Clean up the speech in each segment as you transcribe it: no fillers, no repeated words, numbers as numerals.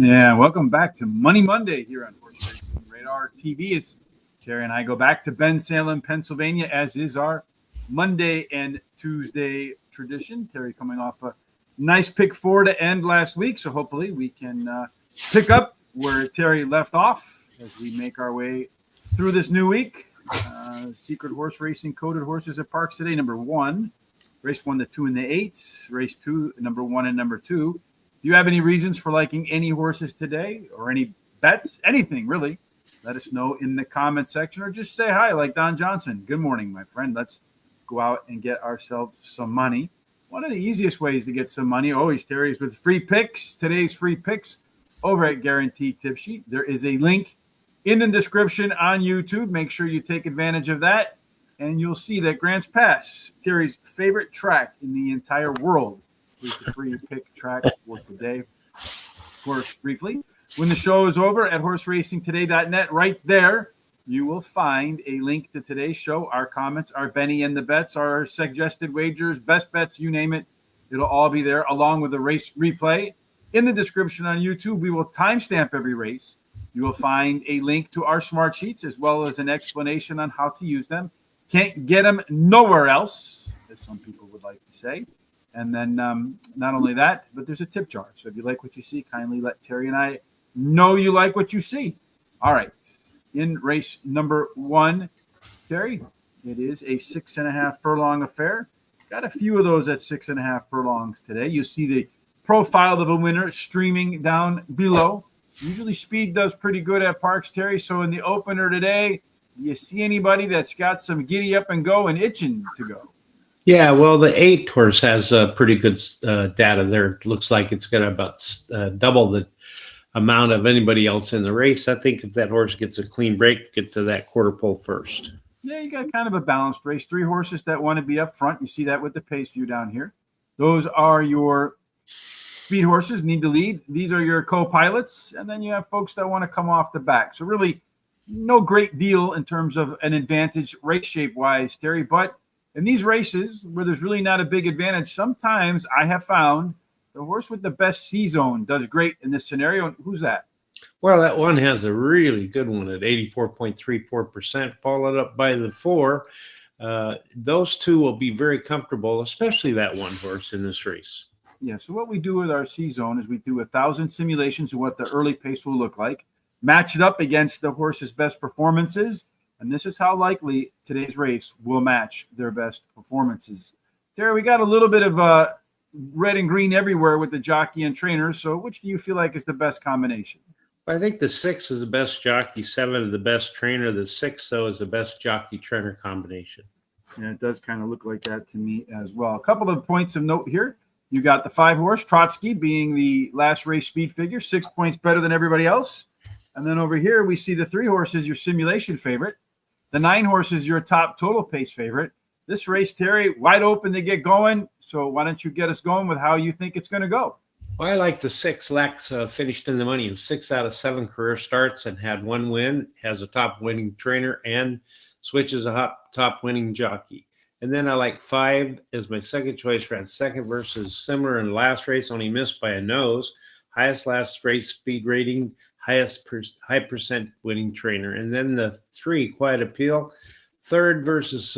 Yeah, welcome back to Money Monday here on Horse Racing Radar TV. As Terry and I go back to Bensalem, Pennsylvania, as is our Monday and Tuesday tradition. Terry coming off a nice pick 4 to end last week, so hopefully we can pick up where Terry left off as we make our way through this new week. Secret Horse Racing Coded Horses at Parx today, number 1. Race 1, the 2, and the 8. Race 2, number 1 and number 2. Do you have any reasons for liking any horses today or any bets? Anything, really. Let us know in the comment section or just say hi like Don Johnson. Good morning, my friend. Let's go out and get ourselves some money. One of the easiest ways to get some money always, Terry, is with free picks. Today's free picks over at Guaranteed Tip Sheet. There is a link in the description on YouTube. Make sure you take advantage of that, and you'll see that Grants Pass, Terry's favorite track in the entire world, is the free pick track for today. Of course, briefly, when the show is over at horseracingtoday.net, right there, you will find a link to today's show, our comments, our Benny and the bets, our suggested wagers, best bets, you name it. It'll all be there, along with a race replay. In the description on YouTube, we will timestamp every race. You will find a link to our smart sheets, as well as an explanation on how to use them. Can't get them nowhere else, as some people would like to say. And then not only that, but there's a tip jar. So if you like what you see, kindly let Terry and I know you like what you see. All right. In race number 1, Terry, it is a 6.5 furlong affair. Got a few of those at 6.5 furlongs today. You see the profile of a winner streaming down below. Usually speed does pretty good at Parx, Terry. So in the opener today, do you see anybody that's got some giddy up and go and itching to go? Yeah, well, the 8 horse has pretty good data there. It looks like it's going to about double the amount of anybody else in the race. I think if that horse gets a clean break, get to that quarter pole first. Yeah, you got kind of a balanced race. 3 horses that want to be up front. You see that with the pace view down here. Those are your speed horses, need to lead. These are your co-pilots. And then you have folks that want to come off the back. So really no great deal in terms of an advantage race shape-wise, Terry, but in these races where there's really not a big advantage, sometimes I have found the horse with the best C-zone does great in this scenario. Who's that? Well, that one has a really good one at 84.34%, followed up by the 4. Those 2 will be very comfortable, especially that one horse in this race. Yeah, so what we do with our C-zone is we do 1,000 simulations of what the early pace will look like, match it up against the horse's best performances, and this is how likely today's race will match their best performances. Terry, we got a little bit of red and green everywhere with the jockey and trainers. So which do you feel like is the best combination? I think the 6 is the best jockey, 7 is the best trainer. The 6, though, is the best jockey-trainer combination. Yeah, it does kind of look like that to me as well. A couple of points of note here. You got the 5 horse, Trotsky, being the last race speed figure, 6 points better than everybody else. And then over here, we see the 3 horses, your simulation favorite. The 9 horses, your top total pace favorite. This race, Terry, wide open to get going. So why don't you get us going with how you think it's going to go? Well, I like the 6. Lex finished in the money in 6 out of 7 career starts and had 1 win, has a top winning trainer, and switches a top winning jockey. And then I like 5 as my second choice. Ran second versus similar in the last race, only missed by a nose. Highest last race speed rating, highest high percent winning trainer. And then the 3, Quiet Appeal, third versus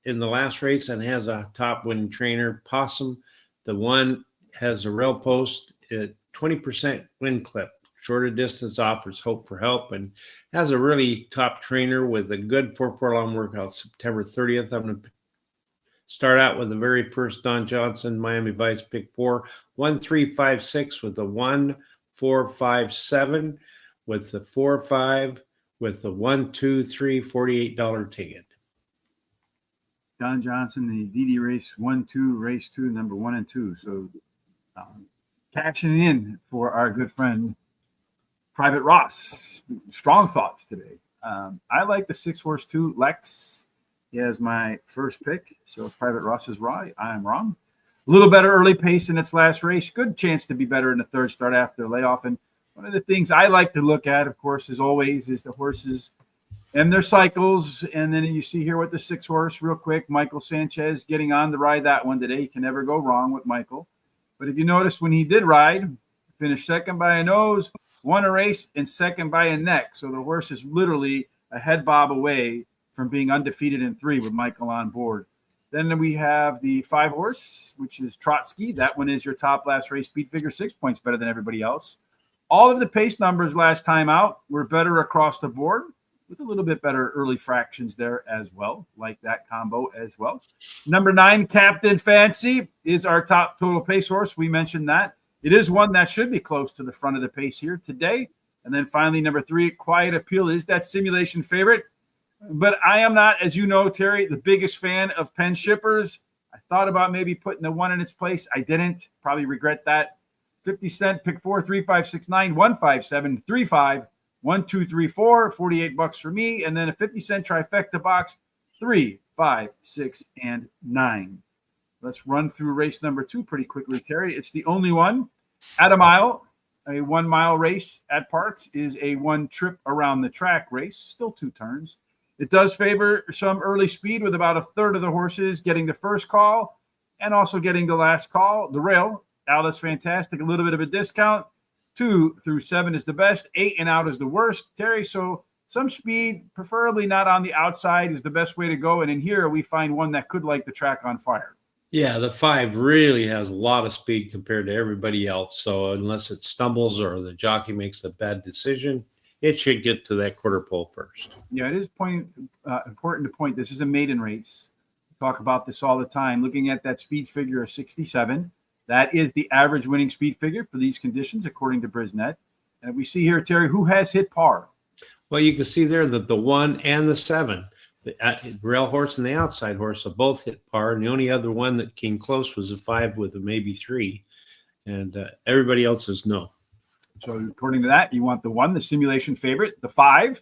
in the last race and has a top winning trainer. Possum, the 1 has a rail post, 20% win clip. Shorter distance offers hope for help and has a really top trainer with a good 4 furlong workout September 30th. I'm going to start out with the very first Don Johnson Miami Vice pick 4, 1, 3, 5, 6 with the 1, 4, 5, 7 with the 4, 5 with the 1, 2, 3, $48 ticket. Don Johnson, the DD race 1, 2, race 2, number 1 and 2. So cashing in for our good friend Private Ross. Strong thoughts today. I like the 6 horse 2 Lex. He has my first pick. So if Private Ross is right, I am wrong. A little better early pace in its last race. Good chance to be better in the third start after the layoff. And one of the things I like to look at, of course, as always, is the horses and their cycles. And then you see here with the 6 horse real quick, Michael Sanchez getting on to ride that one today. You can never go wrong with Michael. But if you notice when he did ride, finished second by a nose, won a race, and second by a neck. So the horse is literally a head bob away from being undefeated in 3 with Michael on board. Then we have the 5 horse, which is Trotsky. That one is your top last race speed figure, 6 points better than everybody else. All of the pace numbers last time out were better across the board, with a little bit better early fractions there as well, like that combo as well. Number 9, Captain Fancy, is our top total pace horse. We mentioned that. It is one that should be close to the front of the pace here today. And then finally, number 3, Quiet Appeal, is that simulation favorite. But I am not, as you know, Terry, the biggest fan of Penn Shippers. I thought about maybe putting the 1 in its place. I didn't. Probably regret that. 50 cent, pick 4, 3, 5, 6, 9, 1, 5, 7, 3, 5, 1, 2, 3, 4, $48 for me. And then a 50-cent trifecta box, 3, 5, 6, and 9. Let's run through race number 2 pretty quickly, Terry. It's the only one at a mile. A 1 mile race at Parx is a 1 trip around the track race, still 2 turns. It does favor some early speed, with about a third of the horses getting the first call and also getting the last call. The rail, out is fantastic, a little bit of a discount. 2 through 7 is the best. 8 and out is the worst, Terry. So some speed, preferably not on the outside, is the best way to go. And in here, we find one that could light the track on fire. Yeah, the 5 really has a lot of speed compared to everybody else. So unless it stumbles or the jockey makes a bad decision, it should get to that quarter pole first. Yeah, it is important to point. This is a maiden race. We talk about this all the time. Looking at that speed figure of 67, that is the average winning speed figure for these conditions, according to Brisnet. And we see here, Terry, who has hit par. Well, you can see there that the 1 and the 7, the rail horse and the outside horse, have both hit par. And the only other one that came close was a 5 with a maybe 3. And everybody else is no. So according to that, you want the 1, the simulation favorite, the 5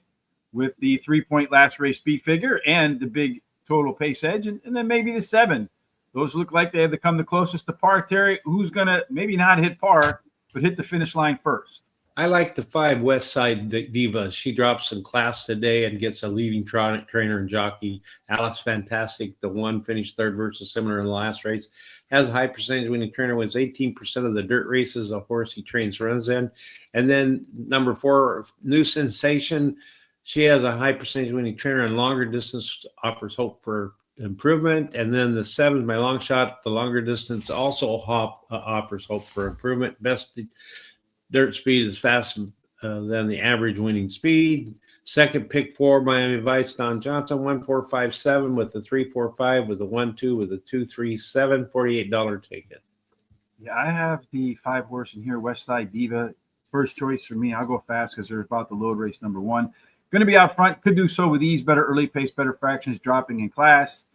with the 3-point last race speed figure and the big total pace edge, and then maybe the 7. Those look like they have to come the closest to par, Terry. Who's going to maybe not hit par, but hit the finish line first? I like the 5 West Side Diva. She drops in class today and gets a leading trainer and jockey. Alice Fantastic, the 1 finished 3rd versus similar in the last race. Has a high percentage winning trainer, wins 18% of the dirt races a horse he trains runs in. And then number 4, New Sensation. She has a high percentage winning trainer and longer distance, offers hope for improvement. And then the 7, my long shot, the longer distance, also offers hope for improvement. Best dirt speed is faster than the average winning speed. Second, pick 4, Miami Vice, Don Johnson, 1457 with the 345 with the 12 with the 237, $48 ticket. Yeah, I have the 5 horse in here, West Side Diva. First choice for me. I'll go fast because they're about to load race number 1. Going to be out front. Could do so with ease. Better early pace, better fractions, dropping in class.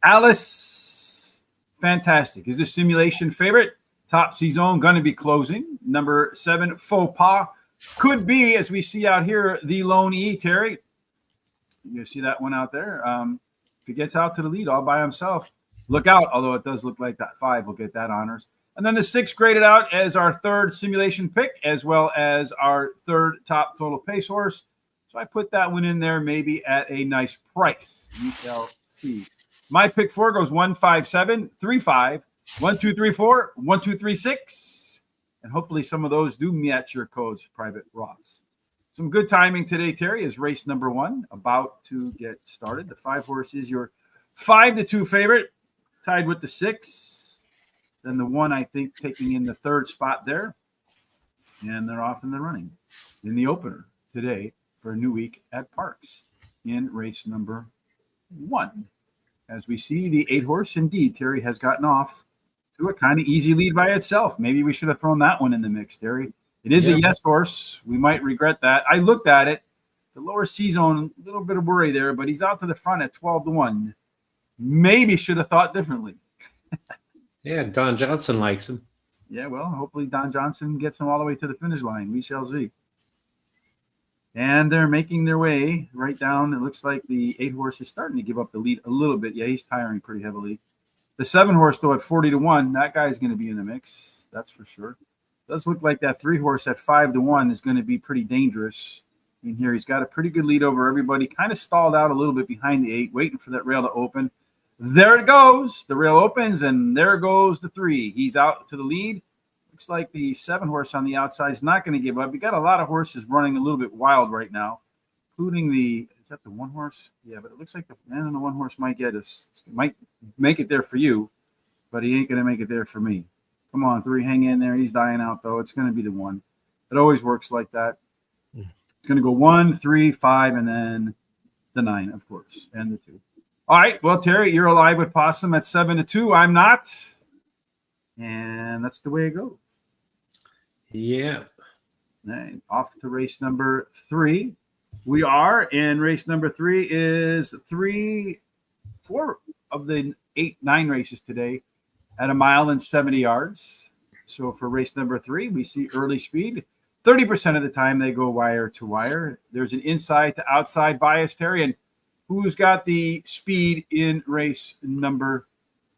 Alice Fantastic is the simulation favorite. Top C zone going to be closing. Number 7, Faux Pas, could be, as we see out here, the lone E, Terry. You see that one out there? If he gets out to the lead all by himself, look out, although it does look like that 5 will get that honors. And then the 6 graded out as our 3rd simulation pick, as well as our 3rd top total pace horse. So I put that one in there maybe at a nice price. We shall see. My pick 4 goes 1, 5, 7, 3, 5, 1, 2, 3, 4, 1, 2, 3, 6. And hopefully some of those do match your codes, Private Ross. Some good timing today, Terry, is race number 1 about to get started. The 5 horse is your 5-2 favorite, tied with the 6. Then the 1, I think, taking in the 3rd spot there. And they're off in the running in the opener today for a new week at Parx in race number 1. As we see, the 8 horse, indeed, Terry, has gotten off to a kind of easy lead by itself. Maybe we should have thrown that one in the mix, Terry. It is a yes horse. We might regret that. I looked at it. The lower C zone, a little bit of worry there, but he's out to the front at 12-1. Maybe should have thought differently. Yeah, Don Johnson likes him. Yeah, well, hopefully Don Johnson gets him all the way to the finish line. We shall see. And they're making their way right down. It looks like the 8 horse is starting to give up the lead a little bit. Yeah, he's tiring pretty heavily. The 7 horse, though, at 40-1, that guy's going to be in the mix. That's for sure. Does look like that 3 horse at 5-1 is going to be pretty dangerous. In here, he's got a pretty good lead over everybody. Kind of stalled out a little bit behind the 8, waiting for that rail to open. There it goes. The rail opens, and there goes the 3. He's out to the lead. Looks like the 7 horse on the outside is not going to give up. You got a lot of horses running a little bit wild right now, including is that the 1 horse? Yeah, but it looks like the 1 horse might might make it there for you, but he ain't going to make it there for me. Come on, 3, hang in there. He's dying out, though. It's going to be the 1. It always works like that. It's going to go 1, 3, 5, and then the 9, of course, and the 2. All right. Well, Terry, you're alive with Possum at 7-2. I'm not. And that's the way it goes. Yeah. Right, off to race number 3. We are, and race number 3 is 4 of the 9 races today at 1 mile and 70 yards. So for race number 3, we see early speed. 30% of the time they go wire to wire. There's an inside to outside bias, Terry. And who's got the speed in race number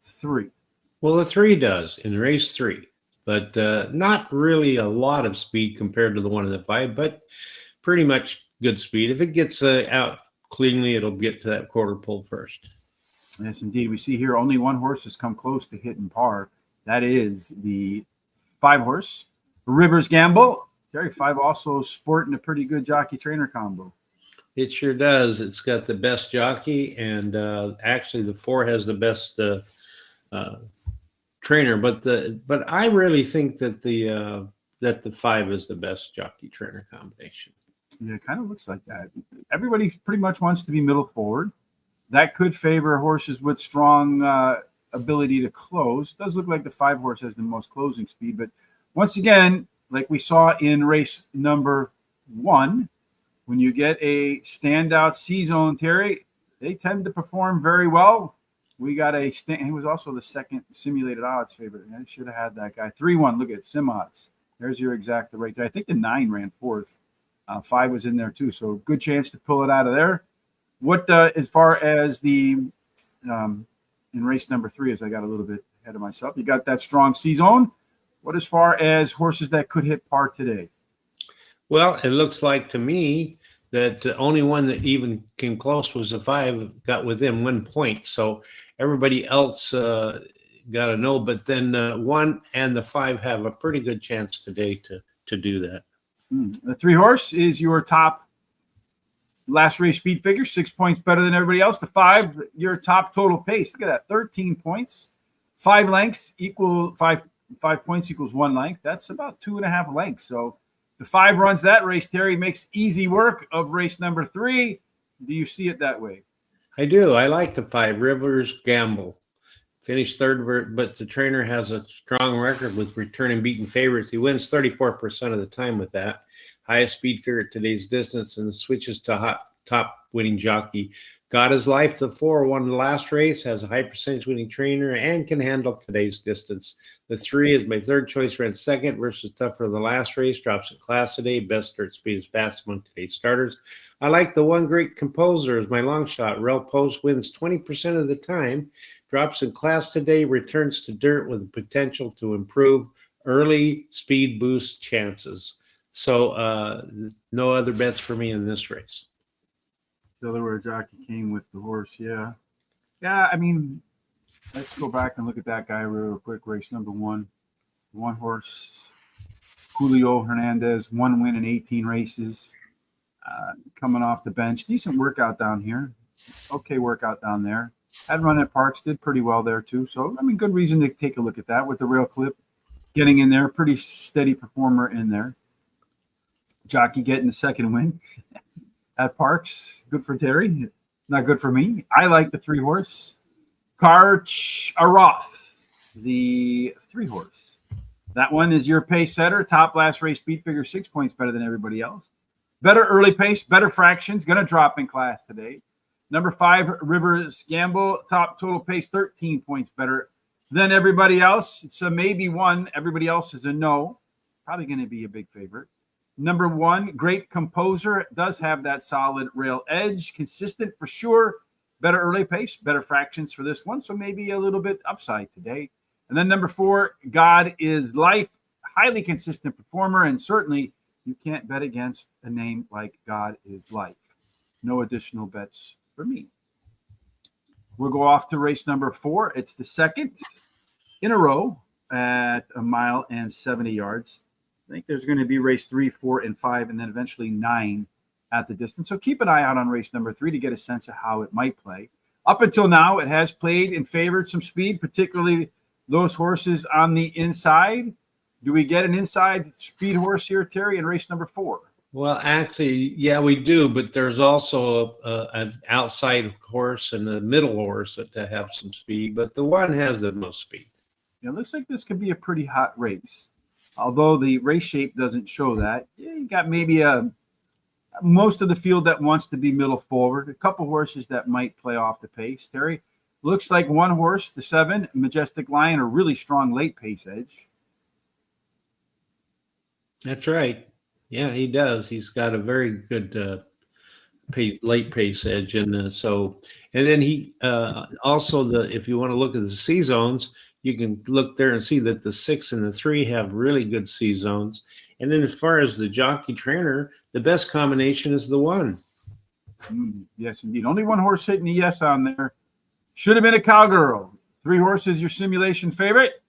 3? Well, the 3 does in race 3, but not really a lot of speed compared to the 1 and the 5, but pretty much good speed. If it gets out cleanly, it'll get to that quarter pole first. Yes, indeed. We see here only 1 horse has come close to hitting par. That is the 5 horse, Rivers Gamble. Terry, 5 also sporting a pretty good jockey trainer combo. It sure does. It's got the best jockey, and actually the 4 has the best trainer. But I really think that the 5 is the best jockey trainer combination. Yeah, it kind of looks like that. Everybody pretty much wants to be middle forward. That could favor horses with strong ability to close. It does look like the 5 horse has the most closing speed, but once again, like we saw in race number 1, when you get a standout C-zone, Terry, they tend to perform very well. We got he was also the 2nd simulated odds favorite. I should have had that guy. 3-1, look at sim odds. There's your exact right there. I think the 9 ran 4th. 5 was in there too, so good chance to pull it out of there. What as far as the in race number 3, as I got a little bit ahead of myself, you got that strong C-zone. What as far as horses that could hit par today? Well, it looks like to me that the only one that even came close was the 5, got within 1 point. So everybody else got a no, but then 1 and the 5 have a pretty good chance today to do that. The 3 horse is your top last race speed figure, 6 points better than everybody else. The 5, your top total pace. Look at that, 13 points. 5 lengths equal 5 points equals 1 length. That's about 2.5 lengths. So the 5 runs that race, Terry, makes easy work of race number 3. Do you see it that way? I do. I like the 5, Rivers Gamble. Finished 3rd, but the trainer has a strong record with returning beaten favorites. He wins 34% of the time with that. Highest speed figure at today's distance, and switches to top winning jockey. Got his life. The 4 won the last race, has a high percentage winning trainer, and can handle today's distance. The 3 is my 3rd choice, ran 2nd versus tougher than the last race. Drops in class today. Best start speed is fast among today's starters. I like the 1 Great Composer as my long shot. Rel Post wins 20% of the time. Drops in class today. Returns to dirt with the potential to improve early speed boost chances. So no other bets for me in this race. Delaware Jockey King with the horse, yeah. Yeah, I mean, let's go back and look at that guy real quick. Race number 1. 1 horse, Julio Hernandez, 1 win in 18 races. Coming off the bench. Decent workout down here. Okay workout down there. Had run at Parx, did pretty well there too. So, I mean, good reason to take a look at that with the rail clip. Getting in there, pretty steady performer in there. Jockey getting the 2nd win at Parx. Good for Terry. Not good for me. I like the 3 horse. Parx Racing, the 3 horse. That one is your pace setter. Top last race speed figure, 6 points better than everybody else. Better early pace, better fractions. Going to drop in class today. Number 5, Rivers Gamble. Top total pace, 13 points better than everybody else. It's a maybe 1. Everybody else is a no. Probably going to be a big favorite. Number 1, Great Composer, does have that solid rail edge. Consistent for sure. Better early pace, better fractions for this one. So maybe a little bit upside today. And then number 4, God is Life. Highly consistent performer. And certainly you can't bet against a name like God is Life. No additional bets for me. We'll go off to race number 4. It's the 2nd in a row at 1.70 miles. I think there's going to be race 3, 4, and 5, and then eventually 9 at the distance. So keep an eye out on race number 3 to get a sense of how it might play. Up until now, it has played and favored some speed, particularly those horses on the inside. Do we get an inside speed horse here, Terry, in race number 4? Well, actually, yeah, we do, but there's also an outside horse and a middle horse that have some speed, but the one has the most speed. It looks like this could be a pretty hot race, although the race shape doesn't show that. Yeah, you got maybe most of the field that wants to be middle forward, a couple horses that might play off the pace. Terry, looks like one horse, the 7, Majestic Lion, a really strong late pace edge. That's right. Yeah, he does. He's got a very good late pace edge, and then he also if you want to look at the C zones, you can look there and see that the 6 and the 3 have really good C zones. And then as far as the jockey trainer, the best combination is the 1. Yes, indeed. Only one horse hitting the yes on there. Should have been a Cowgirl. 3 horses your simulation favorite.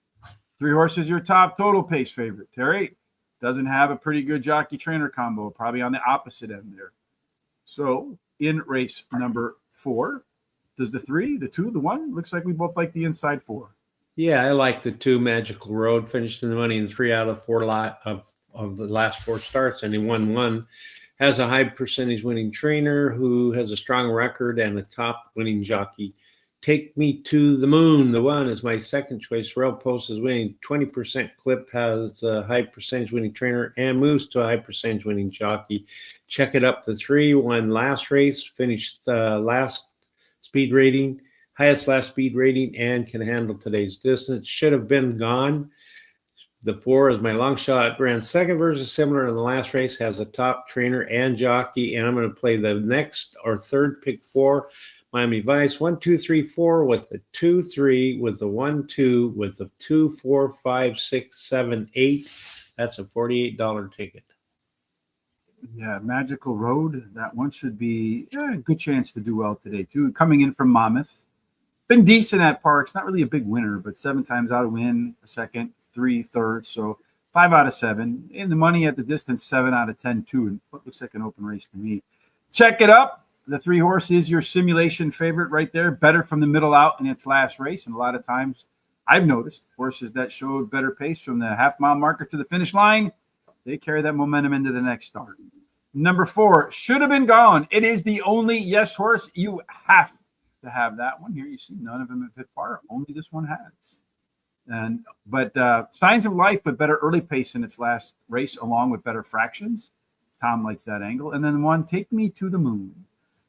3 horses your top total pace favorite. Terry doesn't have a pretty good jockey trainer combo, probably on the opposite end there. So in race number 4, does the 3, the 2, the 1? Looks like we both like the inside 4. Yeah, I like the 2, Magical Road, finished in the money in 3 out of 4 of the last 4 starts, and he won 1. Has a high percentage winning trainer who has a strong record and a top winning jockey. Take Me to the Moon. The 1 is my second choice. Rail Post is winning 20% clip, has a high percentage winning trainer, and moves to a high percentage winning jockey. Check it up. The 3 won last race, finished last speed rating, highest last speed rating, and can handle today's distance. Should have been gone. The 4 is my long shot. Ran second versus similar in the last race, has a top trainer and jockey, and I'm going to play the next or third pick 4. Miami Vice 1, 2, 3, 4 with the 2, 3 with the 1, 2 with the 2, 4, 5, 6, 7, 8. That's a $48 ticket. Yeah, Magical Road. That one should be a good chance to do well today too. Coming in from Monmouth, been decent at Parx. Not really a big winner, but 7 times out of win, a second, 3 thirds. So 5 out of 7 in the money at the distance. 7 out of 10 too. And what looks like an open race to me. Check it up. The 3 horse is your simulation favorite right there. Better from the middle out in its last race. And a lot of times I've noticed horses that showed better pace from the half-mile marker to the finish line, they carry that momentum into the next start. Number 4, should have been gone. It is the only yes horse. You have to have that one. Here you see none of them have hit par. Only this one has. But signs of life, but better early pace in its last race, along with better fractions. Tom likes that angle. And then 1, Take Me to the Moon.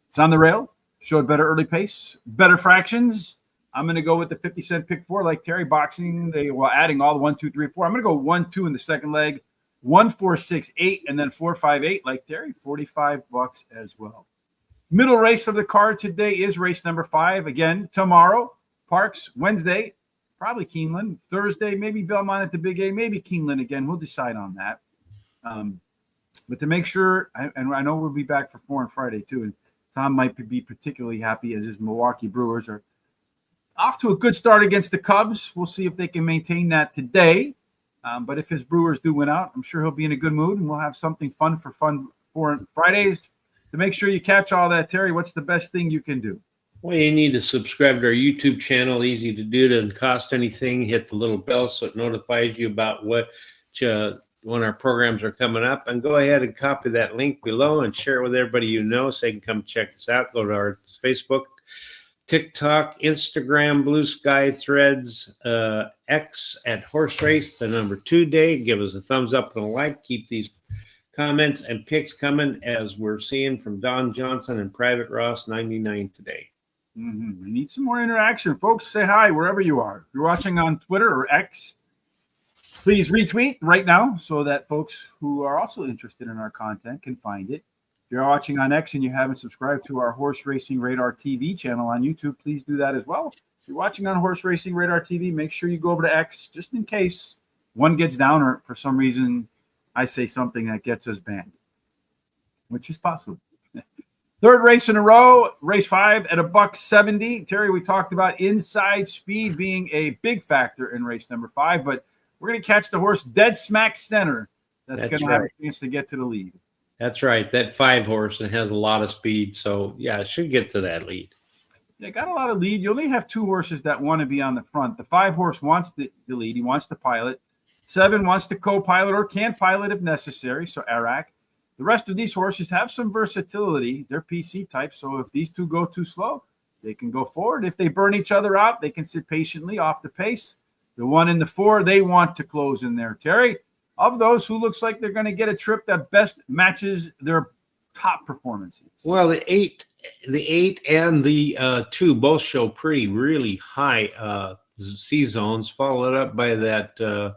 It's on the rail, showed better early pace, better fractions. I'm going to go with the 50-cent pick 4, like Terry boxing. Adding all the 1, 2, 3, 4. I'm going to go 1, 2 in the second leg, 1, 4, 6, 8, and then 4, 5, 8, like Terry, $45 as well. Middle race of the card today is race number 5. Again, tomorrow, Parx. Wednesday, probably Keeneland. Thursday, maybe Belmont at the Big A, maybe Keeneland again. We'll decide on that. But to make sure, and I know we'll be back for 4 on Friday too, and Tom might be particularly happy as his Milwaukee Brewers are off to a good start against the Cubs. We'll see if they can maintain that today. But if his Brewers do win out, I'm sure he'll be in a good mood, and we'll have something fun for Fridays. To make sure you catch all that, Terry, what's the best thing you can do? Well, you need to subscribe to our YouTube channel. Easy to do. Doesn't cost anything. Hit the little bell so it notifies you about when our programs are coming up, and go ahead and copy that link below and share it with everybody you know so they can come check us out. Go to our Facebook, TikTok, Instagram, Blue Sky, Threads, X at Horse Race, the number 2 day. Give us a thumbs up and a like. Keep these comments and picks coming as we're seeing from Don Johnson and Private Ross 99 today. We need some more interaction. Folks, say hi wherever you are. If you're watching on Twitter or X, please retweet right now so that folks who are also interested in our content can find it. If you're watching on X and you haven't subscribed to our Horse Racing Radar TV channel on YouTube, please do that as well. If you're watching on Horse Racing Radar TV, make sure you go over to X just in case one gets down or for some reason I say something that gets us banned, which is possible. Third race in a row, race 5 at $1.70. Terry, we talked about inside speed being a big factor in race number 5, but we're going to catch the horse dead smack center. That's going to have a chance to get to the lead. That's right. That 5 horse and has a lot of speed. So, yeah, it should get to that lead. They got a lot of lead. You only have 2 horses that want to be on the front. The 5 horse wants the lead. He wants to pilot. 7 wants to co-pilot or can pilot if necessary. So Arak. The rest of these horses have some versatility. They're PC types. So if these 2 go too slow, they can go forward. If they burn each other out, they can sit patiently off the pace. The 1 and the 4, they want to close in there. Terry, of those, who looks like they're going to get a trip that best matches their top performances? Well, the eight and the 2 both show really high C zones, followed up by that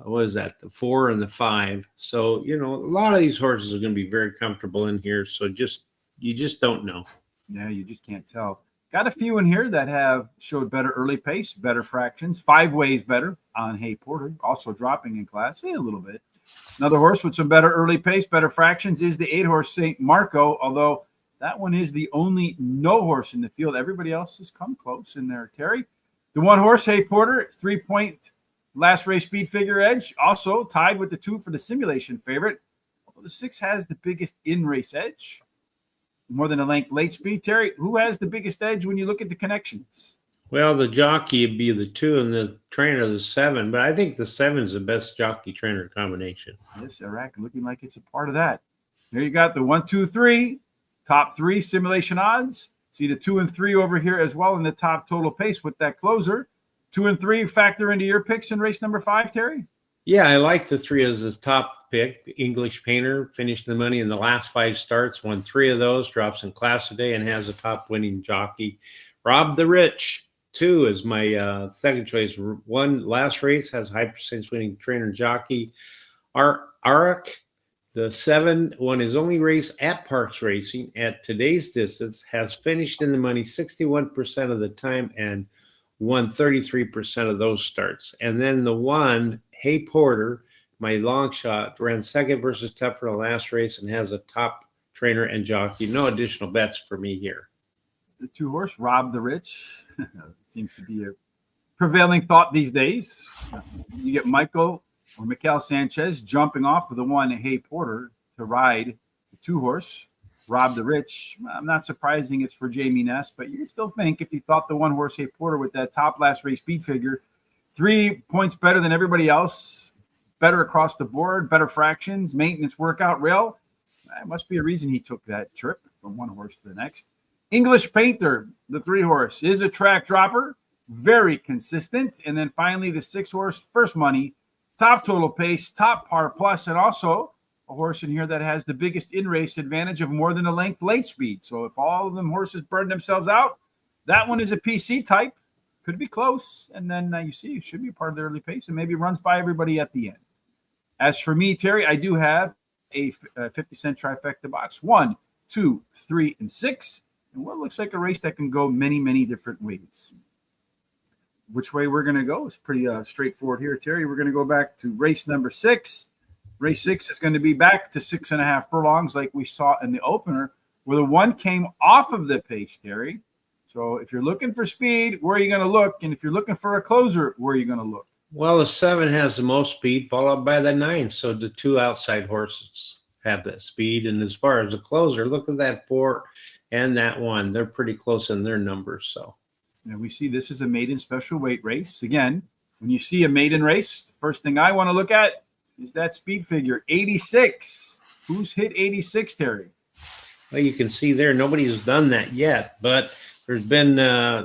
what is that, the 4 and the 5. So, a lot of these horses are going to be very comfortable in here. So you just don't know. Yeah, you just can't tell. Got a few in here that have showed better early pace, better fractions, 5 ways better on Hay Porter, also dropping in class a little bit. Another horse with some better early pace, better fractions is the 8 horse St. Marco, although that one is the only no horse in the field. Everybody else has come close in there, Terry. The 1 horse, Hay Porter, 3-point last race speed figure edge, also tied with the 2 for the simulation favorite. Although the 6 has the biggest in-race edge. More than a length late speed. Terry, who has the biggest edge when you look at the connections? Well, the jockey would be the 2 and the trainer the 7, but I think the 7 is the best jockey trainer combination. Yes, Iraq looking like it's a part of that. There you got the 1, 2, 3, top 3 simulation odds. See the 2 and 3 over here as well in the top total pace with that closer. 2 and 3 factor into your picks in race number 5, Terry? Yeah, I like the 3 as his top pick. English Painter finished the money in the last 5 starts, won 3 of those, drops in class today, and has a top winning jockey. Rob the Rich, 2 is my second choice. 1 last race, has high percentage winning trainer jockey. Arak, the 7, won his only race at Parx Racing at today's distance, has finished in the money 61% of the time and won 33% of those starts. And then the 1, Hay Porter, my long shot, ran second versus Tepper in the last race and has a top trainer and jockey. No additional bets for me here. The 2 horse, Rob the Rich, seems to be a prevailing thought these days. You get Michael or Mikel Sanchez jumping off with the 1, Hay Porter, to ride the 2 horse, Rob the Rich. I'm not surprising it's for Jamie Ness, but you can still think if you thought the 1 horse, Hay Porter, with that top last race speed figure, 3 points better than everybody else, better across the board, better fractions, maintenance workout rail. That must be a reason he took that trip from 1 horse to the next. English Painter, the 3 horse, is a track dropper, very consistent. And then finally, the 6 horse, First Money, top total pace, top par plus, and also a horse in here that has the biggest in-race advantage of more than a length late speed. So if all of them horses burn themselves out, that one is a PC type. Could be close. And then you see it should be part of the early pace and maybe runs by everybody at the end. As for me, Terry, I do have a 50-cent trifecta box. 1, 2, 3, and 6. And what looks like a race that can go many different ways. Which way we're going to go is pretty straightforward here, Terry. We're going to go back to race number 6. Race 6 is going to be back to 6.5 furlongs like we saw in the opener, where the 1 came off of the pace, Terry. So if you're looking for speed, where are you going to look? And if you're looking for a closer, where are you going to look? Well, the 7 has the most speed, followed by the 9. So the 2 outside horses have that speed. And as far as the closer, look at that 4 and that 1. They're pretty close in their numbers. So, and we see this is a maiden special weight race. Again, when you see a maiden race, the first thing I want to look at is that speed figure, 86. Who's hit 86, Terry? Well, you can see there, nobody has done that yet, but there's been the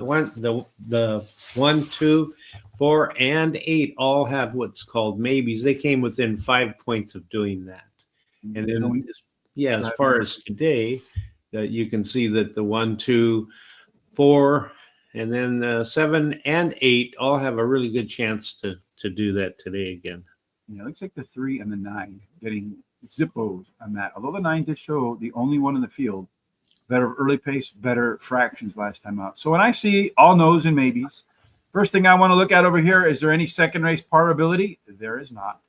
1, 2, 4, and 8 all have what's called maybes. They came within 5 points of doing that. And then, as far as today, you can see that the 1, 2, 4, and then the 7 and 8 all have a really good chance to do that today again. Yeah, it looks like the 3 and the 9 getting zippos on that. Although the 9 did show the only one in the field, better early pace, better fractions last time out. So when I see all no's and maybes, first thing I want to look at over here, is there any second race parability? There is not.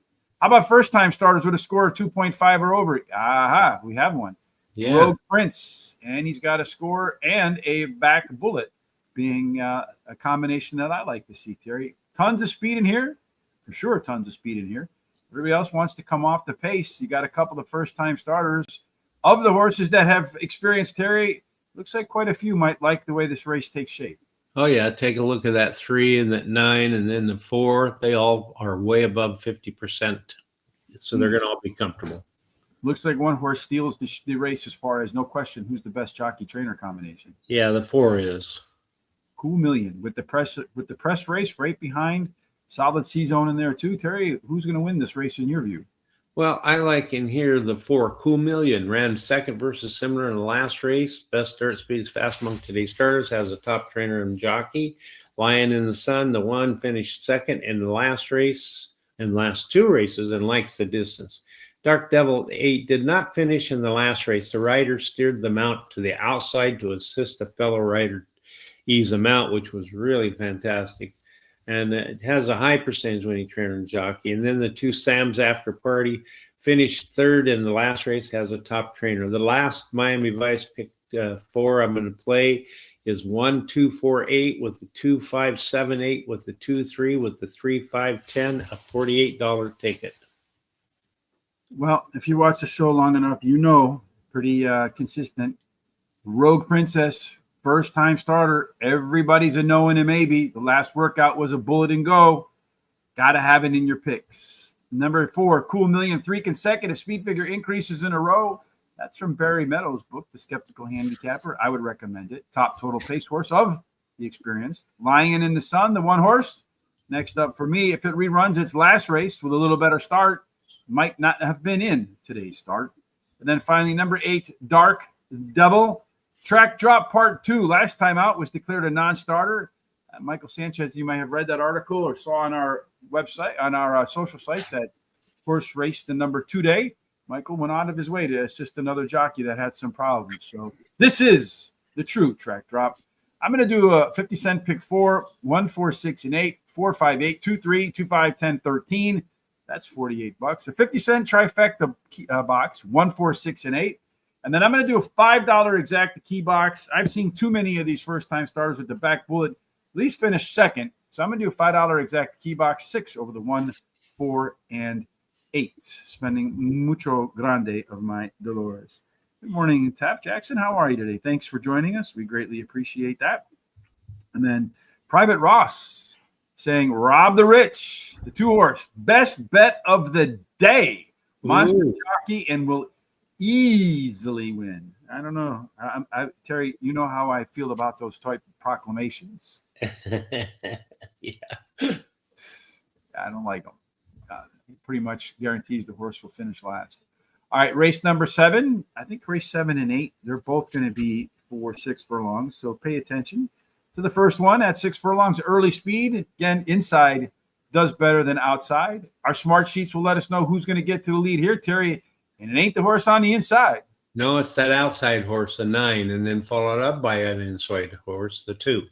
How about first time starters with a score of 2.5 or over? Aha, we have one. Yeah. Rogue Prince, and he's got a score and a back bullet, being a combination that I like to see, Terry. Tons of speed in here, for sure, tons of speed in here. Everybody else wants to come off the pace. You got a couple of first-time starters. Of the horses that have experienced, Terry, looks like quite a few might like the way this race takes shape. Oh, yeah. Take a look at that 3 and that 9 and then the 4. They all are way above 50%. So they're going to all be comfortable. Looks like one horse steals the race as far as no question who's the best jockey trainer combination. Yeah, the 4 is. Cool Million with the press race right behind. Solid C-Zone in there too. Terry, who's going to win this race in your view? Well, I like in here the 4, Cool Million, ran second versus similar in the last race. Best start speed is fast among today's starters, has a top trainer and jockey. Lion in the Sun, the 1 finished second in the last race and last 2 races and likes the distance. Dark Devil 8 did not finish in the last race. The rider steered the mount to the outside to assist a fellow rider ease them out, which was really fantastic. And it has a high percentage winning trainer and jockey. And then the 2 Sam's After Party finished third in the last race, has a top trainer. The last Miami Vice pick 4 I'm going to play is 1, 2, 4, 8 with the 2, 5, 7, 8 with the 2, 3 with the 3, 5, 10, a $48 ticket. Well, if you watch the show long enough, you know, pretty consistent. Rogue Princess, first-time starter. Everybody's a no and a maybe. The last workout was a bullet and go. Got to have it in your picks. Number 4, Cool Million, 3 consecutive speed figure increases in a row. That's from Barry Meadows' book, The Skeptical Handicapper. I would recommend it. Top total pace horse of the experienced. Lion in the Sun, the 1 horse. Next up for me, if it reruns its last race with a little better start, might not have been in today's start. And then finally, number 8, Dark Devil. Track Drop Part 2. Last time out was declared a non-starter. Michael Sanchez, you might have read that article or saw on our website, on our social sites, that horse raced the number 2 day. Michael went out of his way to assist another jockey that had some problems. So this is the true track drop. I'm going to do a 50-cent pick 4, 1, 4, 6, and 8, 4, 5, 8, 2, 3, 2, 5, 10, 13. That's $48. A 50-cent trifecta box, 1, 4, 6, and 8. And then I'm going to do a $5 exacta key box. I've seen too many of these first-time starters with the back bullet at least finish second. So I'm going to do a $5 exacta key box, 6 over the 1, 4, and 8, spending mucho grande of my Dolores. Good morning, Taft Jackson. How are you today? Thanks for joining us. We greatly appreciate that. And then Private Ross saying, Rob the Rich, the 2 horse, best bet of the day. Monster jockey and will easily win. I don't know. Terry, you know how I feel about those type of proclamations. Yeah. I don't like them. He pretty much guarantees the horse will finish last. All right, race number 7. I think race 7 and 8, they're both going to be for 6 furlongs. So pay attention to the first one at 6 furlongs. Early speed. Again, inside does better than outside. Our smart sheets will let us know who's going to get to the lead here, Terry. And it ain't the horse on the inside. No, it's that outside horse, the 9, and then followed up by an inside horse, the 2.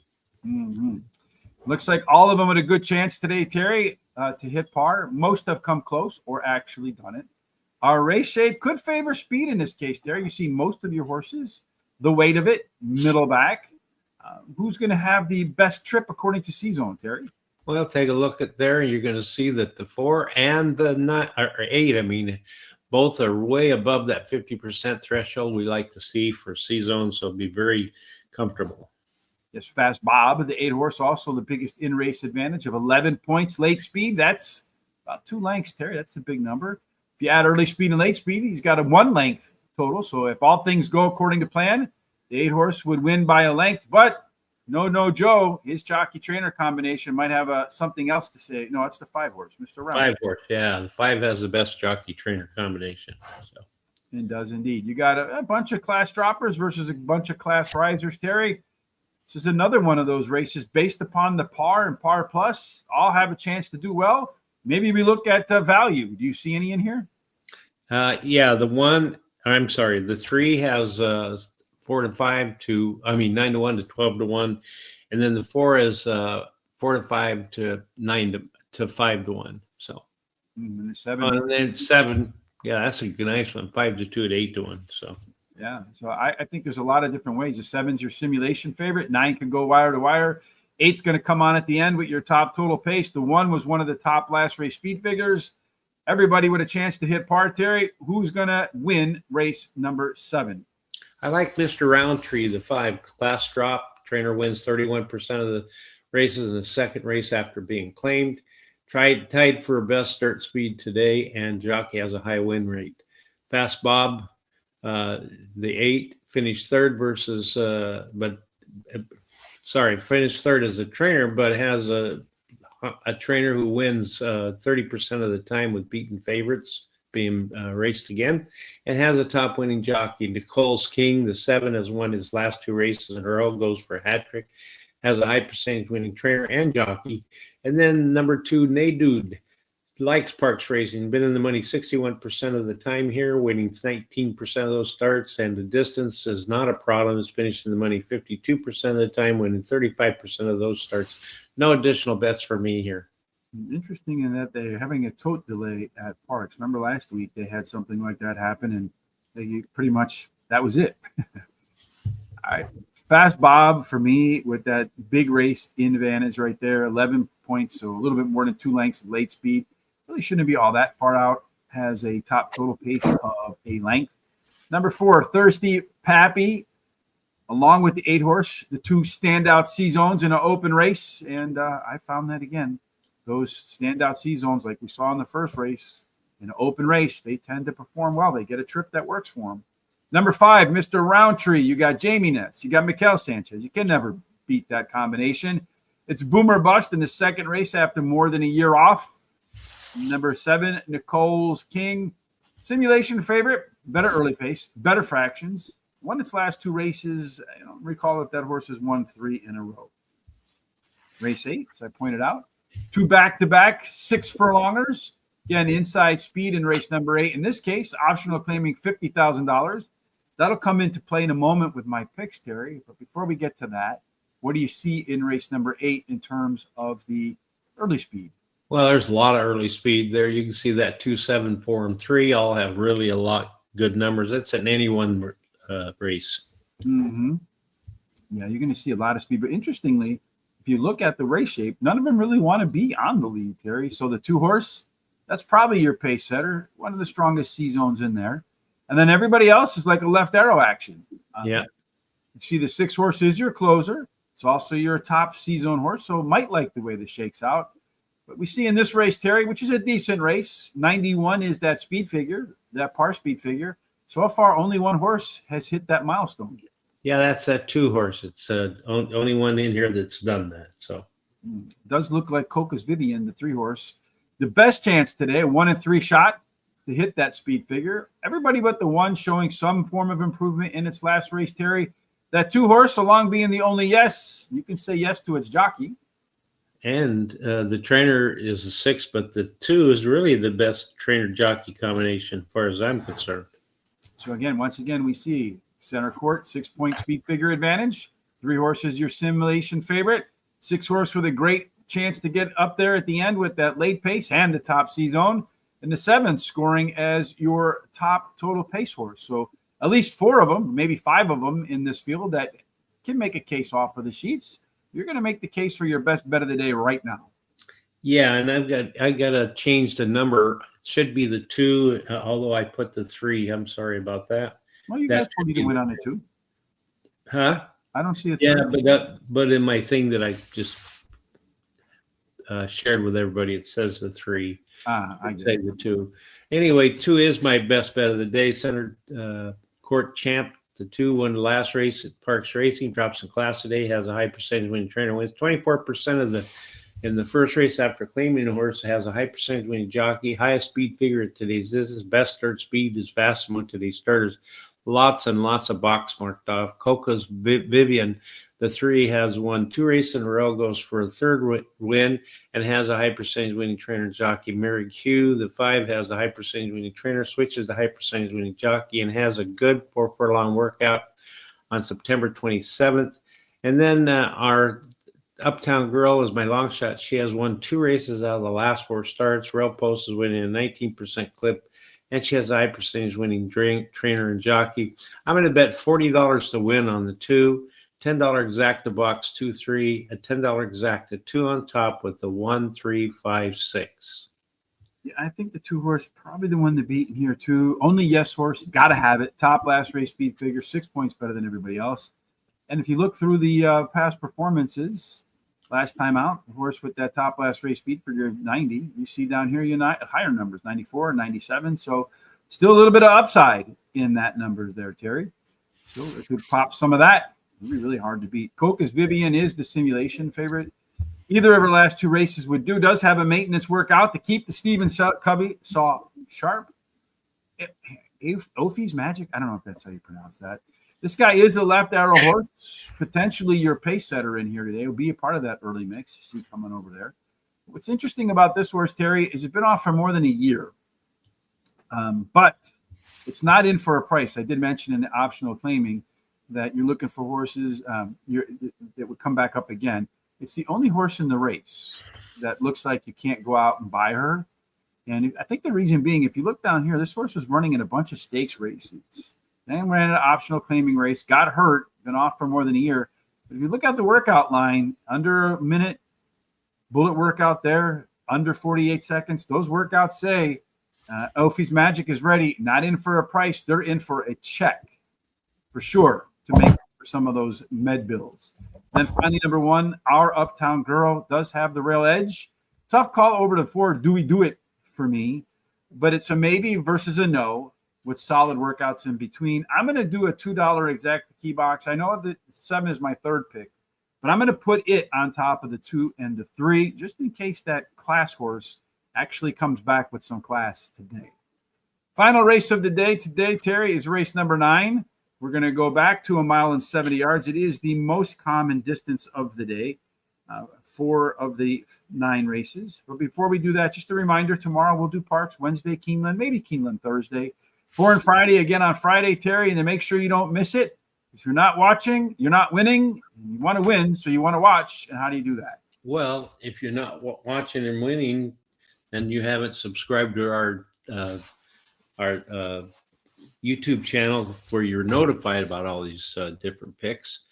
Mm-hmm. Looks like all of them had a good chance today, Terry, to hit par. Most have come close or actually done it. Our race shape could favor speed in this case, Terry. You see most of your horses, the weight of it, middle back. Who's going to have the best trip according to C-Zone, Terry? Well, take a look at there. You're going to see that the 4 and the 9, or 8, both are way above that 50% threshold we like to see for C-Zone, so be very comfortable. Yes, Fast Bob, the 8 horse, also the biggest in-race advantage of 11 points late speed. That's about 2 lengths, Terry. That's a big number. If you add early speed and late speed, he's got a 1 length total. So if all things go according to plan, the 8 horse would win by a length. But no, Joe, his jockey trainer combination might have something else to say. No, it's the 5 horse, Mr. Round. 5 horse, yeah. The 5 has the best jockey trainer combination. So. It does indeed. You got a bunch of class droppers versus a bunch of class risers, Terry. This is another one of those races based upon the par and par plus. All have a chance to do well. Maybe we look at value. Do you see any in here? Yeah, the 3 has 4 to 5 to, 9 to 1 to 12 to 1. And then the 4 is 4 to 5 to 9 to 5 to 1. So, and 7. And then 7, yeah, that's a nice one. 5 to 2 to 8 to 1. So, Yeah. So I think there's a lot of different ways. The 7's your simulation favorite. 9 can go wire to wire. 8's going to come on at the end with your top total pace. The 1 was one of the top last race speed figures. Everybody with a chance to hit par. Terry, who's going to win race number 7? I like Mr. Roundtree, the 5 class drop. Trainer wins 31% of the races in the second race after being claimed. Tied for best start speed today, and jockey has a high win rate. Fast Bob, the 8, finished third finished third as a trainer, but has a trainer who wins 30% of the time with beaten favorites being raced again, and has a top winning jockey. Nicole's King, the 7, has won his last 2 races in a row, goes for a hat trick, has a high percentage winning trainer and jockey. And then number 2, Nadude, likes Parx Racing, been in the money 61% of the time here, winning 19% of those starts, and the distance is not a problem. It's finished in the money 52% of the time, winning 35% of those starts. No additional bets for me here. Interesting in that they're having a tote delay at Parx. Remember last week they had something like that happen, and they pretty much that was it. All right. Fast Bob for me with that big race advantage right there, 11 points, so a little bit more than 2 lengths of late speed. Really shouldn't be all that far out. Has a top total pace of a length. Number 4, Thirsty Pappy, along with the 8 horse, the 2 standout C zones in an open race, and I found that again. Those standout C zones, like we saw in the first race, in an open race, they tend to perform well. They get a trip that works for them. Number 5, Mr. Roundtree. You got Jamie Ness. You got Mikel Sanchez. You can never beat that combination. It's boomer bust in the second race after more than a year off. Number 7, Nicole's King. Simulation favorite, better early pace, better fractions. Won its last 2 races. I don't recall if that horse has won 3 in a row. Race 8, as I pointed out. 2 back-to-back 6 furlongers. Again, inside speed in race number 8. In this case, optional claiming $50,000. That'll come into play in a moment with my picks, Terry. But before we get to that, what do you see in race number 8 in terms of the early speed? Well, there's a lot of early speed there. You can see that 2, 7, 4, and 3 all have really a lot good numbers. That's in any one race. Mm-hmm. Yeah, you're going to see a lot of speed. But interestingly, if you look at the race shape, none of them really want to be on the lead, Terry. So the 2 horse, that's probably your pace setter, one of the strongest C zones in there. And then everybody else is like a left arrow action. Yeah. You see the 6 horse is your closer. It's also your top C zone horse, so might like the way this shakes out. But we see in this race, Terry, which is a decent race, 91 is that speed figure, that par speed figure. So far, only 1 horse has hit that milestone. Yeah, that's that 2 horse. It's only one in here that's done that. So it does look like Coca's Vivian, the 3 horse. The best chance today, a 1 in 3 shot to hit that speed figure. Everybody but the 1 showing some form of improvement in its last race, Terry. That 2 horse, along being the only yes, you can say yes to its jockey. And the trainer is a 6, but the 2 is really the best trainer jockey combination, as far as I'm concerned. So again, once again, we see center court, 6-point speed figure advantage. 3 horses, your simulation favorite. 6 horse with a great chance to get up there at the end with that late pace and the top C zone. And the 7 scoring as your top total pace horse. So at least 4 of them, maybe 5 of them in this field that can make a case off of the sheets. You're going to make the case for your best bet of the day right now. Yeah, and I got to change the number. It should be the 2, although I put the 3. I'm sorry about that. Well, you guys told me to win on it too. Huh? I don't see a 3. Yeah, but in my thing that I just shared with everybody, it says the 3. I say the 2. Anyway, 2 is my best bet of the day. Center court champ. The 2 won the last race at Parx Racing, drops in class today, has a high percentage winning trainer, wins 24% in the first race after claiming the horse, has a high percentage winning jockey, highest speed figure at today's. This is best start speed is fast among today's starters. Lots and lots of box marked off. Coca's Vivian, the 3 has won 2 races in a row, goes for a 3rd win, and has a high percentage winning trainer jockey. Mary Q, the 5, has a high percentage winning trainer, switches the high percentage winning jockey, and has a good 4 furlong workout on September 27th. And then our Uptown Girl is my long shot. She has won 2 races out of the last 4 starts. Rail Post is winning a 19% clip, and she has a high percentage winning trainer and jockey. I'm going to bet $40 to win on the 2, $10 exacta box 2-3, a $10 exacta 2 on top with the 1-3-5-6. Yeah, I think the 2-horse probably the one to beat in here too. Only Yes Horse, got to have it. Top last race speed figure, 6 points better than everybody else. And if you look through the past performances, last time out, the horse with that top last race speed figure of 90. You see down here, higher numbers, 94, 97. So still a little bit of upside in that numbers there, Terry. So if you pop some of that, it'll be really hard to beat. Cocos Vivian is the simulation favorite. Either of her last 2 races would do. Does have a maintenance workout to keep the Steven Covey saw sharp. Ophi's Magic. I don't know if that's how you pronounce that. This guy is a left arrow horse, potentially your pace setter in here today. Will be a part of that early mix. You see coming over there. What's interesting about this horse, Terry, is it's been off for more than a year, but it's not in for a price. I did mention in the optional claiming that you're looking for horses that would come back up again. It's the only horse in the race that looks like you can't go out and buy her. And I think the reason being, if you look down here, this horse was running in a bunch of stakes races. Then ran an optional claiming race, got hurt, been off for more than a year. But if you look at the workout line, under a minute, bullet workout there, under 48 seconds, those workouts say Ophi's Magic is ready, not in for a price. They're in for a check for sure to make for some of those med bills. Then finally, number 1, Our Uptown Girl does have the rail edge. Tough call over to 4. Do we do it for me? But it's a maybe versus a no with solid workouts in between. I'm going to do a $2 exacta key box. I know that 7 is my 3rd pick, but I'm going to put it on top of the 2 and the 3 just in case that class horse actually comes back with some class today. Final race of the day today, Terry, is race number 9. We're going to go back to 1 mile and 70 yards. It is the most common distance of the day, 4 of the 9 races. But before we do that, just a reminder, tomorrow we'll do Parx, Wednesday Keeneland, maybe Keeneland Thursday. 4 and Friday again on Friday, Terry, and then make sure you don't miss it. If you're not watching, you're not winning. You want to win, so you want to watch. And how do you do that? Well, if you're not watching and winning, then you haven't subscribed to our YouTube channel where you're notified about all these different picks.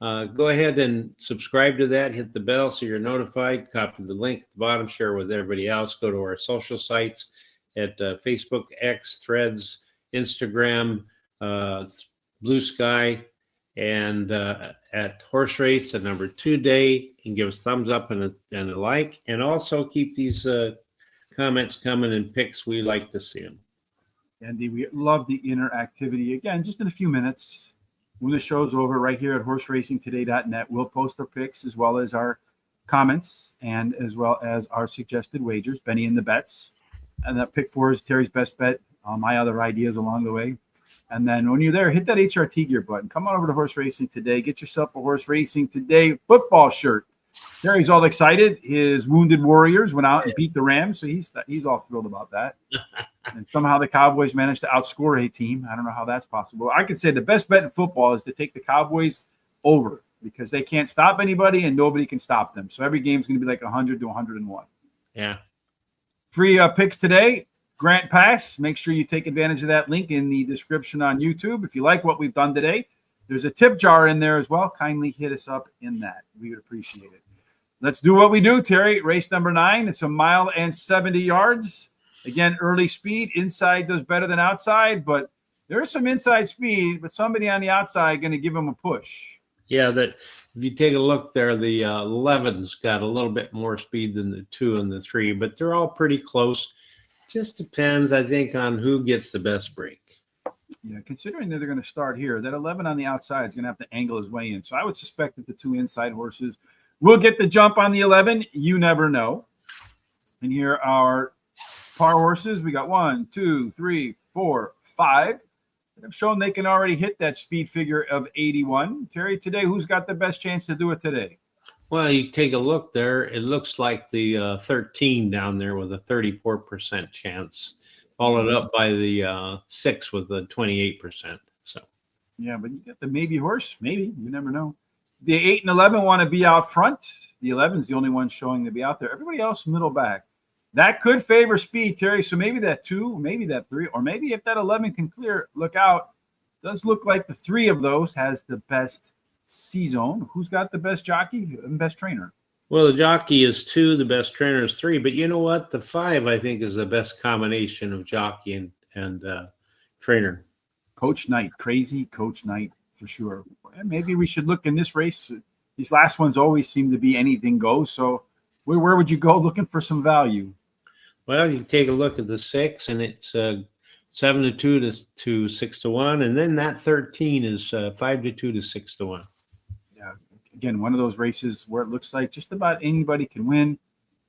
Go ahead and subscribe to that. Hit the bell so you're notified. Copy the link at the bottom. Share with everybody else. Go to our social sites at Facebook, X, Threads, Instagram, Blue Sky, and at Horse Race at number 2 day. And give us thumbs up and a like. And also keep these comments coming and picks. We like to see them. Andy, we love the interactivity. Again, just in a few minutes, when the show's over, right here at horseracingtoday.net, we'll post our picks as well as our comments and as well as our suggested wagers, Benny and the bets. And that pick 4 is Terry's best bet. My other ideas along the way. And then when you're there, hit that HRT gear button. Come on over to Horse Racing Today. Get yourself a Horse Racing Today football shirt. Terry's all excited. His Wounded Warriors went out and beat the Rams, so he's all thrilled about that. And somehow the Cowboys managed to outscore a team. I don't know how that's possible. I could say the best bet in football is to take the Cowboys over because they can't stop anybody and nobody can stop them. So every game's going to be like 100 to 101. Yeah. Free picks today, Grant Pass. Make sure you take advantage of that link in the description on YouTube. If you like what we've done today, there's a tip jar in there as well. Kindly hit us up in that. We would appreciate it. Let's do what we do, Terry. Race number 9. It's 1 mile and 70 yards. Again, early speed. Inside does better than outside, but there is some inside speed, but somebody on the outside going to give them a push. Yeah, that if you take a look there, the 11's got a little bit more speed than the 2 and the 3, but they're all pretty close. Just depends, I think, on who gets the best break. Yeah, considering that they're going to start here, that 11 on the outside is going to have to angle his way in. So I would suspect that the 2 inside horses will get the jump on the 11. You never know. And here are par horses. We got 1, 2, 3, 4, 5. I've shown they can already hit that speed figure of 81. Terry, today, who's got the best chance to do it today? Well, you take a look there. It looks like the 13 down there with a 34% chance, followed up by the 6 with a 28%. So, yeah, but you get the maybe horse. Maybe. You never know. The 8 and 11 want to be out front. The 11 is the only one showing to be out there. Everybody else middle back. That could favor speed, Terry. So maybe that 2, maybe that 3, or maybe if that 11 can clear, look out. Does look like the 3 of those has the best C-zone. Who's got the best jockey and best trainer? Well, the jockey is 2, the best trainer is 3, but you know what? The 5, I think, is the best combination of jockey and trainer. Coach Knight, crazy Coach Knight for sure. And maybe we should look in this race. These last ones always seem to be anything goes. So where would you go looking for some value? Well, you take a look at the 6, and it's 7-2 to 6-1, and then that 13 is 5-2 to 6-1. Yeah, again, one of those races where it looks like just about anybody can win.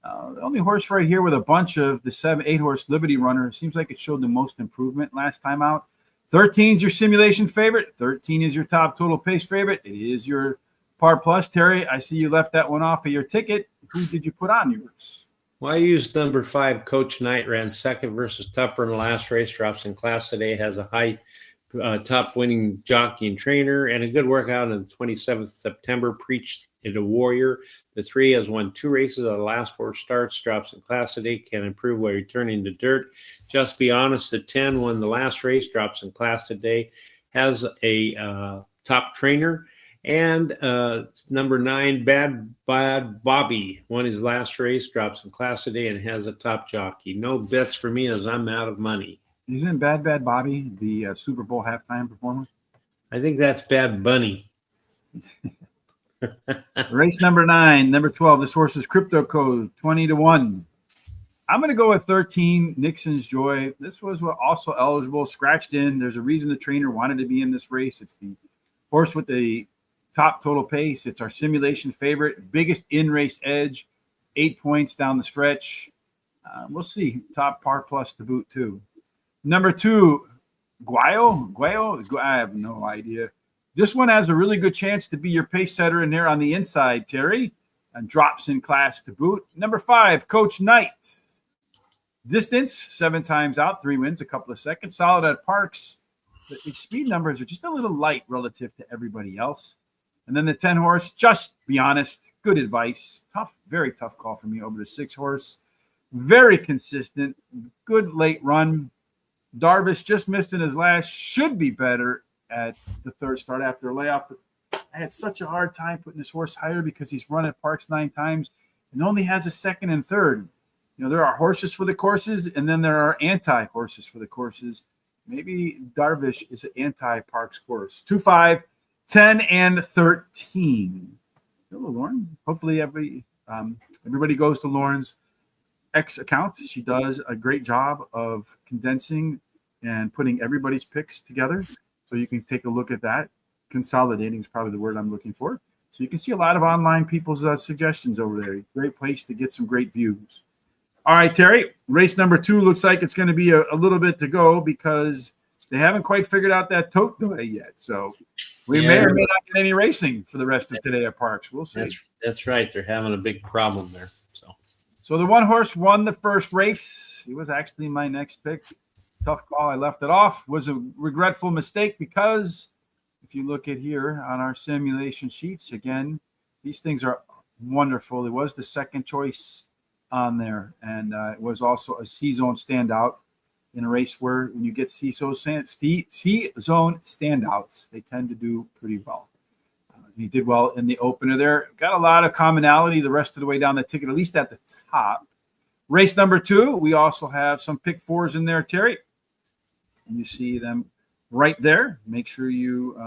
The only horse right here with a bunch of the 7-8 horse Liberty Runner seems like it showed the most improvement last time out. 13 is your simulation favorite. 13 is your top total pace favorite. It is your par plus. Terry, I see you left that one off of your ticket. Who did you put on yours? Well, I used number 5, Coach Knight, ran second versus Tupper in the last race, drops in class today, has a high top winning jockey and trainer, and a good workout on the 27th September, preached it a warrior. The 3 has won 2 races out of the last 4 starts, drops in class today, can improve while returning to dirt. Just Be Honest, the 10 won the last race, drops in class today, has a top trainer. And number 9, Bad Bobby, won his last race, drops in class today, and has a top jockey. No bets for me as I'm out of money. Isn't Bad Bobby the Super Bowl halftime performer? I think that's Bad Bunny. Race number 9, number 12. This horse is Crypto Code, 20-1. I'm going to go with 13, Nixon's Joy. This was also eligible, scratched in. There's a reason the trainer wanted to be in this race. It's the horse with the top total pace. It's our simulation favorite, biggest in-race edge, 8 points down the stretch. We'll see. Top par plus to boot, too. Number 2, Guayo? I have no idea. This one has a really good chance to be your pace setter in there on the inside, Terry, and drops in class to boot. Number 5, Coach Knight. Distance, 7 times out, 3 wins, a couple of seconds. Solid at Parx. The speed numbers are just a little light relative to everybody else. And then the 10 horse, Just Be Honest. Good advice. Tough, very tough call for me over the 6 horse. Very consistent. Good late run. Darvish just missed in his last. Should be better at the 3rd start after a layoff. But I had such a hard time putting this horse higher because he's run at Parx 9 times and only has a 2nd and 3rd. You know, there are horses for the courses, and then there are anti-horses for the courses. Maybe Darvish is an anti-Parx course. 2, 5, 10, and 13. Hello, Lauren. Hopefully everybody goes to Lauren's X account. She does a great job of condensing and putting everybody's picks together. So you can take a look at that. Consolidating is probably the word I'm looking for. So you can see a lot of online people's suggestions over there. Great place to get some great views. All right, Terry, race number 2 looks like it's going to be a little bit to go because they haven't quite figured out that tote delay yet. So we may or may not get any racing for the rest of today at Parx. We'll see. That's right. They're having a big problem there. So the 1 horse won the first race. It was actually my next pick. Tough call. I left it off. Was a regretful mistake because if you look at here on our simulation sheets, again, these things are wonderful. It was the 2nd choice on there, and it was also a C-zone standout in a race where when you get C-zone standouts, they tend to do pretty well. He did well in the opener there. Got a lot of commonality the rest of the way down the ticket, at least at the top. Race number 2, we also have some pick 4s in there, Terry. And you see them right there. Make sure you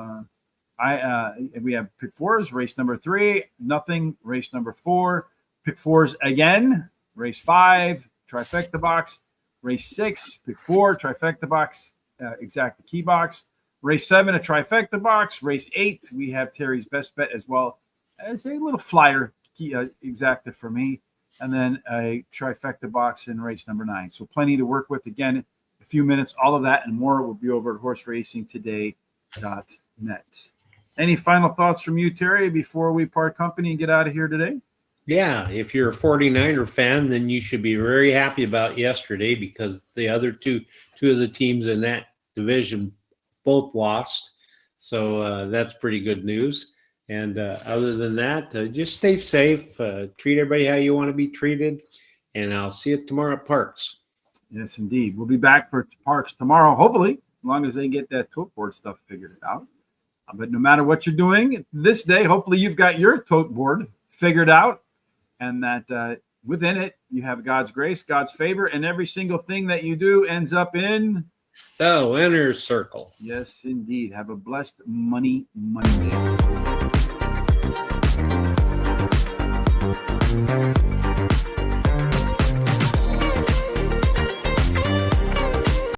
we have pick 4s. Race number 3, nothing. Race number 4, pick 4s again. Race 5, trifecta box. Race 6, pick 4, trifecta box, exact key box. Race 7, a trifecta box. Race 8, we have Terry's best bet as well as a little flyer exacta for me. And then a trifecta box in race number 9. So plenty to work with. Again, a few minutes, all of that and more will be over at horseracingtoday.net. Any final thoughts from you, Terry, before we part company and get out of here today? Yeah, if you're a 49er fan, then you should be very happy about yesterday because the other two of the teams in that division both lost. So that's pretty good news. And other than that, just stay safe. Treat everybody how you want to be treated. And I'll see you tomorrow at Parx. Yes, indeed. We'll be back for Parx tomorrow, hopefully, as long as they get that tote board stuff figured out. But no matter what you're doing this day, hopefully you've got your tote board figured out, and that within it you have God's grace, God's favor, and every single thing that you do ends up in The winner's circle. Yes, indeed. Have a blessed Money Monday.